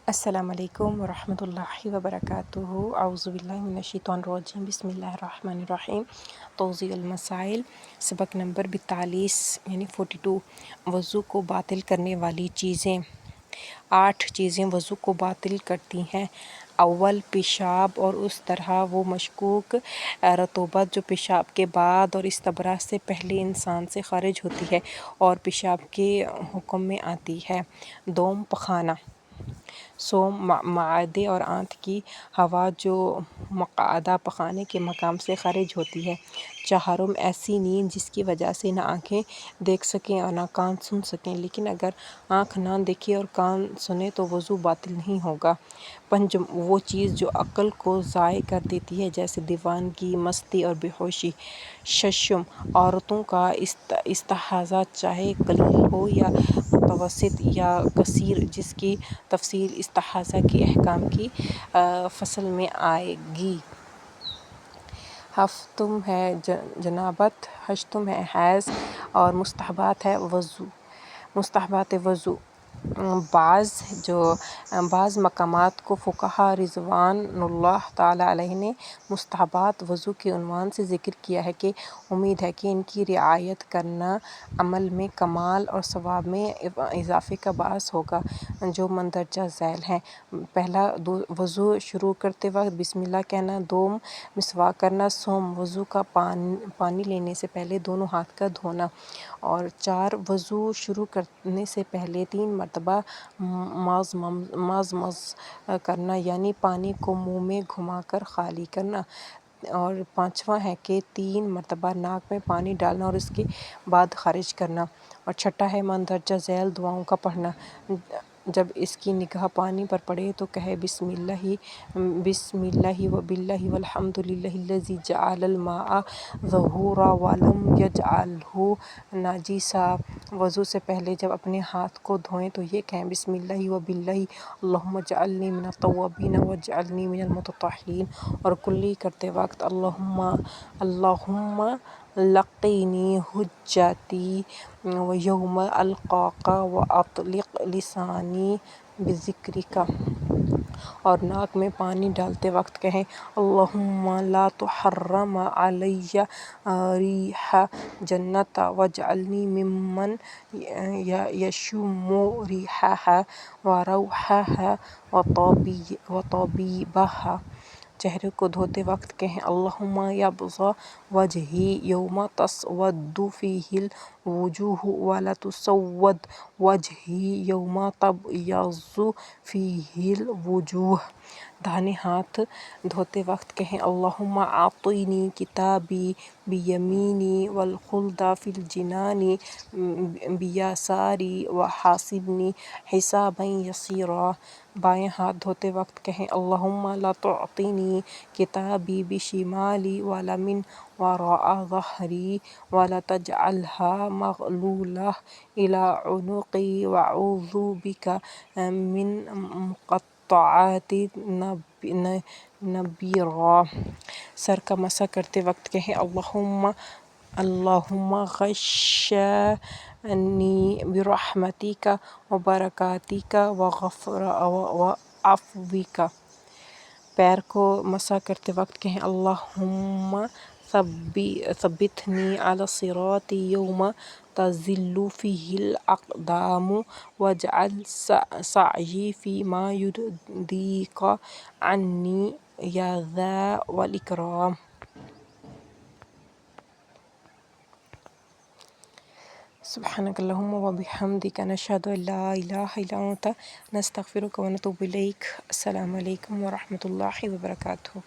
السلام علیکم ورحمۃ اللہ وبرکاتہ۔ اعوذ باللہ من الشیطان الرجیم، بسم اللہ الرحمن الرحیم۔ توضیح المسائل، سبق نمبر 42 یعنی 42۔ وضو کو باطل کرنے والی چیزیں۔ 8 چیزیں وضو کو باطل کرتی ہیں۔ اول، پیشاب اور اس طرح وہ مشکوک رطوبت جو پیشاب کے بعد اور استبراء سے پہلے انسان سے خارج ہوتی ہے اور پیشاب کے حکم میں آتی ہے۔ دوم، پخانا۔ سوم، معدے اور آنت کی ہوا جو مقعدہ پخانے کے مقام سے خارج ہوتی ہے۔ چہارم، ایسی نیند جس کی وجہ سے نہ آنکھیں دیکھ سکیں اور نہ کان سن سکیں، لیکن اگر آنکھ نہ دیکھے اور کان سنے تو وضو باطل نہیں ہوگا۔ پنجم، وہ چیز جو عقل کو ضائع کر دیتی ہے جیسے دیوانگی، مستی اور بے ہوشی۔ ششم، عورتوں کا استحاضہ چاہے قلیل ہو یا متوسط یا کثیر، جس کی تفصیل استحاضہ کے احکام کی فصل میں آئے گی۔ ہفتم ہے جنابت، ہشتم ہے حیض اور مستحبات ہے وضو۔ مستحبات وضو، بعض مقامات کو فقہا رضوان اللہ تعالی علیہ نے مستحبات وضو کے عنوان سے ذکر کیا ہے کہ امید ہے کہ ان کی رعایت کرنا عمل میں کمال اور ثواب میں اضافے کا باعث ہوگا، جو مندرجہ ذیل ہیں۔ پہلا، وضو شروع کرتے وقت بسم اللہ کہنا۔ دوم، مسواک کرنا۔ سوم، وضو کا پانی لینے سے پہلے دونوں ہاتھ کا دھونا۔ اور چار، وضو شروع کرنے سے پہلے 3 مرتبہ مضمض کرنا، یعنی پانی کو منہ میں گھما کر خالی کرنا۔ اور پانچواں ہے کہ 3 مرتبہ ناک میں پانی ڈالنا اور اس کے بعد خارج کرنا۔ اور چھٹا ہے مندرجہ ذیل دعاؤں کا پڑھنا۔ جب اس کی نگاہ پانی پر پڑے تو کہے بسم اللہ وباللہ والحمد للہ الذی جعل الماء طہورا ولم یجعلہ نجسا۔ وضو سے پہلے جب اپنے ہاتھ کو دھوئیں تو یہ کہیں بسم اللہ وباللہ اللہم اجعلنی من التوابین واجعلنی من المتطہرین۔ اور کلی کرتے وقت اللہم لقنی حجتی یوم القاک واطلق لسانی بذکرک۔ اور ناک میں پانی ڈالتے وقت کہیں اللہم لا تحرم علی ریح جنۃ واجعلنی ممن یشم ریحہا وروحہا وطیبہا۔ چہرے کو دھوتے وقت کہیں اللہم یبض وجہی یوم تسود فیہ الوجوہ ولتسود وجہی یوم تبیض فیہ الوجوہ۔ داہنے ہاتھ دھوتے وقت کہیں اللہم اعطنی کتابی بیمینی والخلد فی الجنان بیساری وحاسبنی حسابا یسیرا۔ بائیں ہاتھ دھوتے وقت کہیں اللہم لا تعطنی کتابی بشمالی ولا من وراء ظہری ولا تجعلها مغلولة إلی عنقی واعوذ بک من مقطعات نبیرا۔ سر کا مسح کرتے وقت کہیں اللہم غشنی برحمتک وبرکاتک وعفوک۔ پیر کو مسح کرتے وقت کہیں اللہم ثبتنی علی الصراط یوم تزل فیہ الاقدام واجعل سعی فیما یرضیک عنی یا ذا الاکرام۔ سبحانک اللہم وبحمدک نشہد ان لا الہ الا انت نستغفرک ونتوب الیک۔ السلام علیکم ورحمۃ اللہ وبرکاتہ۔